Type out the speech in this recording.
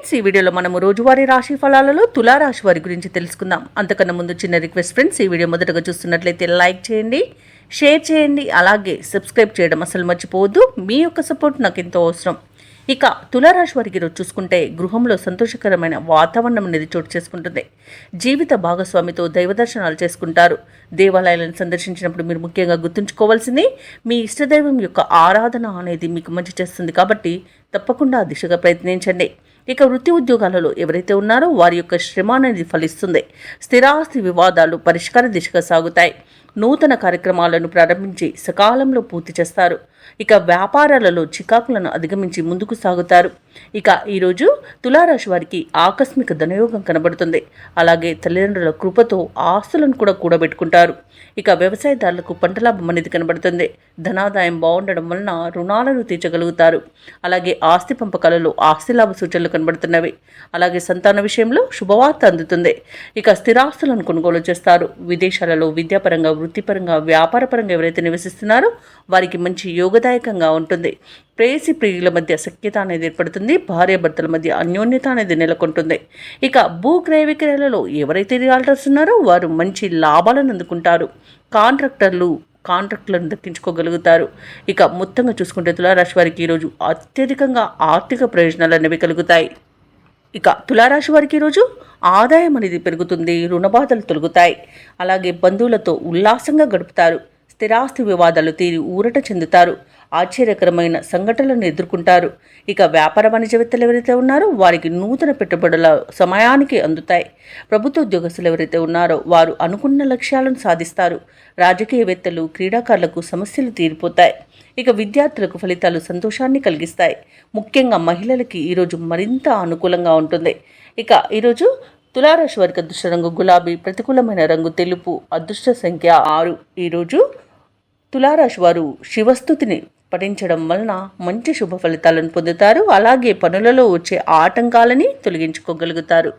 Friends, ఈ వీడియోలో మనము రోజువారీ రాశి ఫలాలలో తులారాశి వారి గురించి తెలుసుకుందాం. అంతకన్నా ముందు చిన్న రిక్వెస్ట్ ఫ్రెండ్స్, ఈ వీడియో మొదటగా చూస్తున్నట్లయితే లైక్ చేయండి, షేర్ చేయండి, అలాగే సబ్స్క్రైబ్ చేయడం అసలు మర్చిపోవద్దు. మీ యొక్క సపోర్ట్ నాకు ఎంతో అవసరం. ఇక తులారాశి వారికి ఈరోజు చూసుకుంటే గృహంలో సంతోషకరమైన వాతావరణం అనేది చోటు చేసుకుంటుంది. జీవిత భాగస్వామితో దైవ దర్శనాలు చేసుకుంటారు. దేవాలయాలను సందర్శించినప్పుడు మీరు ముఖ్యంగా గుర్తుంచుకోవాల్సింది మీ ఇష్టదైవం యొక్క ఆరాధన అనేది మీకు మంచి చేస్తుంది. కాబట్టి తప్పకుండా ఆ దిశగా ప్రయత్నించండి. ఇక వృత్తి ఉద్యోగాలలో ఎవరైతే ఉన్నారో వారి యొక్క శ్రమ అనేది ఫలిస్తుంది. స్థిరాస్తి వివాదాలు పరిష్కార దిశగా సాగుతాయి. నూతన కార్యక్రమాలను ప్రారంభించి సకాలంలో పూర్తి చేస్తారు. ఇక వ్యాపారాలలో చికాకులను అధిగమించి ముందుకు సాగుతారు. ఇక ఈరోజు తులారాశి వారికి ఆకస్మిక ధనయోగం కనబడుతుంది. అలాగే తల్లిదండ్రుల కృపతో ఆస్తులను కూడా కూడబెట్టుకుంటారు. ఇక వ్యవసాయదారులకు పంట లాభం అనేది కనబడుతుంది. ధనాదాయం బాగుండడం వలన రుణాలను తీర్చగలుగుతారు. అలాగే ఆస్తి పంపకాలలో ఆస్తి లాభ సూచనలు కనబడుతున్నవి. అలాగే సంతాన విషయంలో శుభవార్త అందుతుంది. ఇక స్థిరాస్తులను కొనుగోలు చేస్తారు. విదేశాలలో విద్యాపరంగా, వృత్తిపరంగా, వ్యాపారపరంగా ఎవరైతే నివసిస్తున్నారో వారికి మంచి యోగదాయకంగా ఉంటుంది. ప్రేయసి ప్రియుల మధ్య సఖ్యత అనేది ఏర్పడుతుంది. భార్యాభర్తల మధ్య అన్యోన్యత అనేది నెలకొంటుంది. ఇక భూక్రయ విక్రయాలలో ఎవరైతే రియాల్టర్స్ ఉన్నారో వారు మంచి లాభాలను అందుకుంటారు. కాంట్రాక్టులను దక్కించుకోగలుగుతారు. ఇక మొత్తంగా చూసుకుంటే తులారాశి వారికి ఈరోజు అత్యధికంగా ఆర్థిక ప్రయోజనాలు అనేవి కలుగుతాయి. ఇక తులారాశి వారికి ఈరోజు ఆదాయం అనేది పెరుగుతుంది. రుణబాధలు తొలగుతాయి. అలాగే బంధువులతో ఉల్లాసంగా గడుపుతారు. స్థిరాస్తి వివాదాలు తీరి ఊరట చెందుతారు. ఆశ్చర్యకరమైన సంఘటనలను ఎదుర్కొంటారు. ఇక వ్యాపార వాణిజ్యవేత్తలు ఎవరైతే ఉన్నారో వారికి నూతన పెట్టుబడుల సమయానికి అందుతాయి. ప్రభుత్వ ఉద్యోగస్తులు ఎవరైతే ఉన్నారో వారు అనుకున్న లక్ష్యాలను సాధిస్తారు. రాజకీయవేత్తలు, క్రీడాకారులకు సమస్యలు తీరిపోతాయి. ఇక విద్యార్థులకు ఫలితాలు సంతోషాన్ని కలిగిస్తాయి. ముఖ్యంగా మహిళలకి ఈరోజు మరింత అనుకూలంగా ఉంటుంది. ఇక ఈరోజు తులారాశి వారికి అదృష్ట రంగు గులాబీ, ప్రతికూలమైన రంగు తెలుపు, అదృష్ట సంఖ్య 6. ఈరోజు తులారాశి వారు శివస్తుతిని పఠించడం వలన మంచి శుభ ఫలితాలను పొందుతారు. అలాగే పనులలో వచ్చే ఆటంకాలని తొలగించుకోగలుగుతారు.